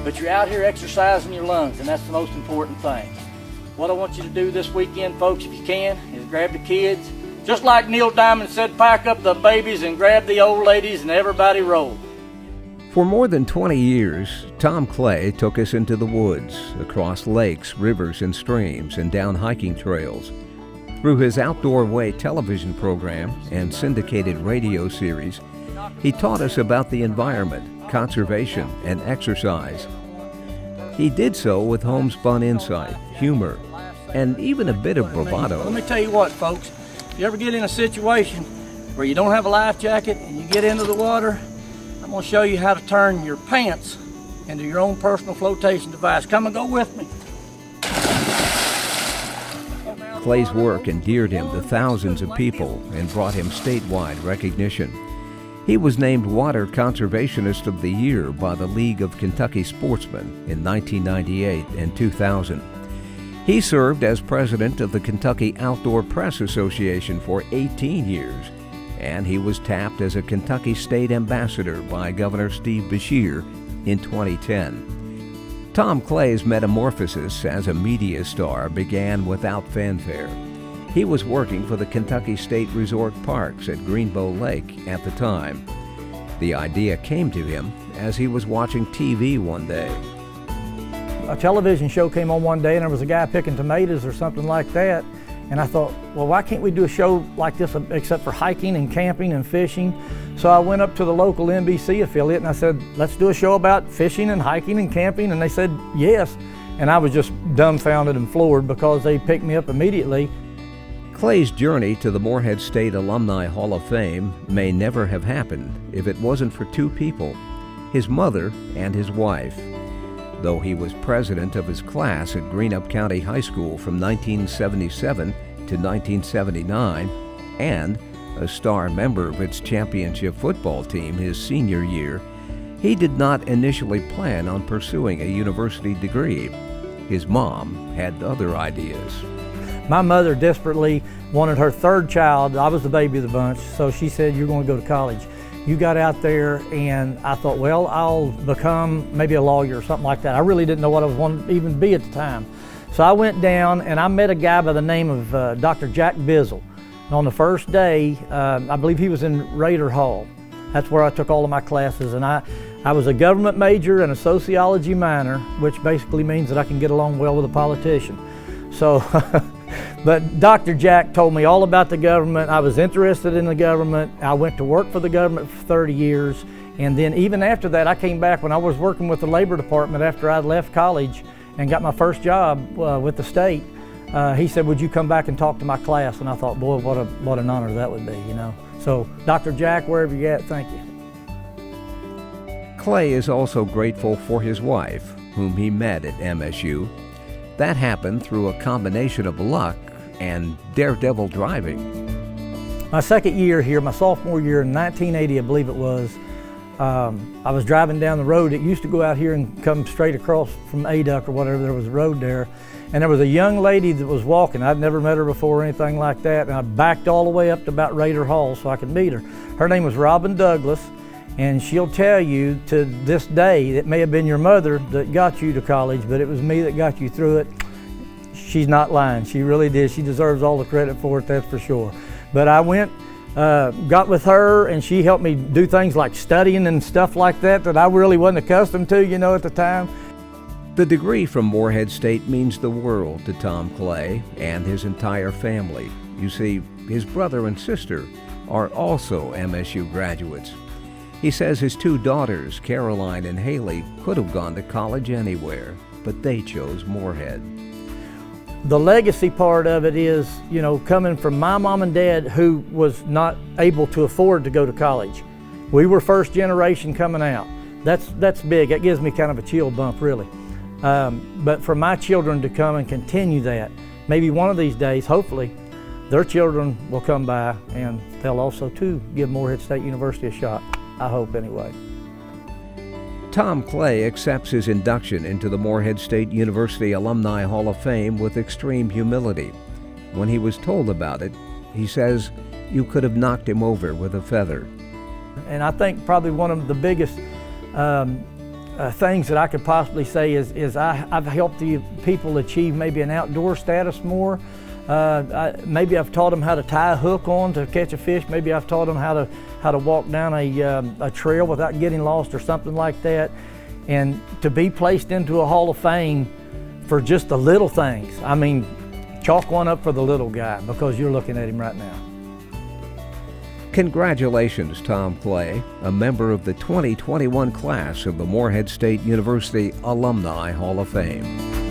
But you're out here exercising your lungs, and that's the most important thing. What I want you to do this weekend, folks, if you can, is grab the kids. Just like Neil Diamond said, pack up the babies and grab the old ladies and everybody roll. For more than 20 years, Tom Clay took us into the woods, across lakes, rivers, and streams, and down hiking trails. Through his Outdoor Way television program and syndicated radio series, he taught us about the environment, conservation, and exercise. He did so with homespun insight, humor, and even a bit of bravado. Let me tell you what, folks, if you ever get in a situation where you don't have a life jacket and you get into the water, I'm going to show you how to turn your pants into your own personal flotation device. Come and go with me. Clay's work endeared him to thousands of people and brought him statewide recognition. He was named Water Conservationist of the Year by the League of Kentucky Sportsmen in 1998 and 2000. He served as president of the Kentucky Outdoor Press Association for 18 years, and he was tapped as a Kentucky State Ambassador by Governor Steve Beshear in 2010. Tom Clay's metamorphosis as a media star began without fanfare. He was working for the Kentucky State Resort Parks at Greenbow Lake at the time. The idea came to him as he was watching TV one day. A television show came on one day and there was a guy picking tomatoes or something like that. And I thought, well, why can't we do a show like this except for hiking and camping and fishing? So I went up to the local NBC affiliate and I said, let's do a show about fishing and hiking and camping. And they said, yes. And I was just dumbfounded and floored because they picked me up immediately. Clay's journey to the Morehead State Alumni Hall of Fame may never have happened if it wasn't for two people, his mother and his wife. Though he was president of his class at Greenup County High School from 1977 to 1979 and a star member of its championship football team his senior year, he did not initially plan on pursuing a university degree. His mom had other ideas. My mother desperately wanted her third child. I was the baby of the bunch, so she said, you're going to go to college. You got out there, and I thought, well, I'll become maybe a lawyer or something like that. I really didn't know what I was wanting to even be at the time. So I went down and I met a guy by the name of Dr. Jack Bizzle. And on the first day, I believe he was in Raider Hall. That's where I took all of my classes, and I was a government major and a sociology minor, which basically means that I can get along well with a politician. So. But Dr. Jack told me all about the government. I was interested in the government. I went to work for the government for 30 years. And then even after that, I came back when I was working with the Labor Department after I'd left college and got my first job with the state. He said, would you come back and talk to my class? And I thought, boy, what an honor that would be, you know. So Dr. Jack, wherever you're at, thank you. Clay is also grateful for his wife, whom he met at MSU. That happened through a combination of luck and daredevil driving. My second year here, my sophomore year in 1980, I believe it was, I was driving down the road. It used to go out here and come straight across from Aduc or whatever. There was a road there. And there was a young lady that was walking. I'd never met her before or anything like that. And I backed all the way up to about Raider Hall so I could meet her. Her name was Robin Douglas. And she'll tell you to this day, it may have been your mother that got you to college, but it was me that got you through it. She's not lying. She really did. She deserves all the credit for it, that's for sure. But I went, got with her, and she helped me do things like studying and stuff like that I really wasn't accustomed to, you know, at the time. The degree from Morehead State means the world to Tom Clay and his entire family. You see, his brother and sister are also MSU graduates. He says his two daughters, Caroline and Haley, could have gone to college anywhere, but they chose Morehead. The legacy part of it is, you know, coming from my mom and dad who was not able to afford to go to college. We were first generation coming out. That's big. That gives me kind of a chill bump, really. But for my children to come and continue that, maybe one of these days, hopefully, their children will come by and they'll also, too, give Morehead State University a shot. I hope, anyway. Tom Clay accepts his induction into the Morehead State University Alumni Hall of Fame with extreme humility. When he was told about it, he says, "You could have knocked him over with a feather." And I think probably one of the biggest things that I could possibly say is I've helped the people achieve maybe an outdoor status more. Maybe I've taught them how to tie a hook on to catch a fish. Maybe I've taught them how to walk down a trail without getting lost or something like that. And to be placed into a Hall of Fame for just the little things, I mean, chalk one up for the little guy because you're looking at him right now. Congratulations, Tom Clay, a member of the 2021 class of the Morehead State University Alumni Hall of Fame.